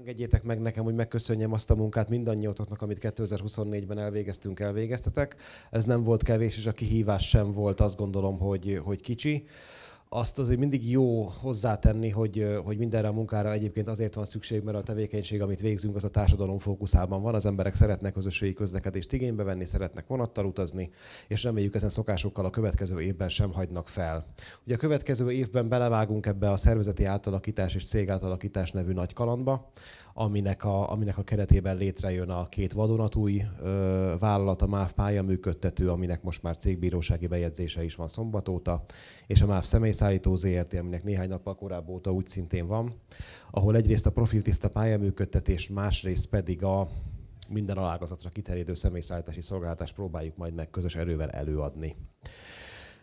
Engedjétek meg nekem, hogy megköszönjem azt a munkát mindannyiótoknak, amit 2024-ben elvégeztetek. Ez nem volt kevés, és a kihívás sem volt, azt gondolom, hogy kicsi. Azt azért mindig jó hozzátenni, hogy mindenre a munkára egyébként azért van szükség, mert a tevékenység, amit végzünk, az a társadalom fókuszában van. Az emberek szeretnek közösségi közlekedést igénybe venni, szeretnek vonattal utazni, és reméljük ezen szokásokkal a következő évben sem hagynak fel. Ugye a következő évben belevágunk ebbe a szervezeti átalakítás és cégátalakítás nevű nagy kalandba, aminek a keretében létrejön a két vadonatúj vállalat, a MÁV pályaműködtető, aminek most már cégbírósági bejegyzése is van szombat óta, és a MÁV személyszállító ZRT, aminek néhány nappal korábban óta úgy szintén van, ahol egyrészt a profiltiszta pályaműködtetés, másrészt pedig a minden alágazatra kiterjedő személyszállítási szolgáltatást próbáljuk majd meg közös erővel előadni.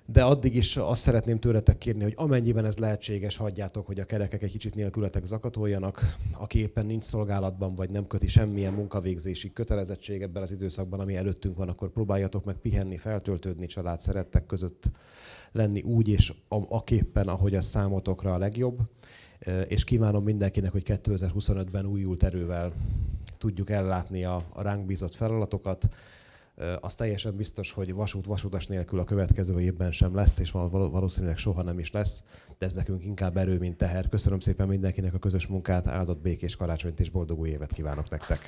De addig is azt szeretném tőletek kérni, hogy amennyiben ez lehetséges, hagyjátok, hogy a kerekek egy kicsit nélkületek zakatoljanak. Aki éppen nincs szolgálatban, vagy nem köti semmilyen munkavégzési kötelezettség ebben az időszakban, ami előttünk van, akkor próbáljatok meg pihenni, feltöltődni, család, szerettek között lenni úgy, és aképpen, ahogy az számotokra a legjobb. És kívánom mindenkinek, hogy 2025-ben újult erővel tudjuk ellátni a ránk bízott feladatokat. Az teljesen biztos, hogy vasutas nélkül a következő évben sem lesz, és valószínűleg soha nem is lesz, de ez nekünk inkább erő, mint teher. Köszönöm szépen mindenkinek a közös munkát, áldott békés karácsonyt és boldog új évet kívánok nektek!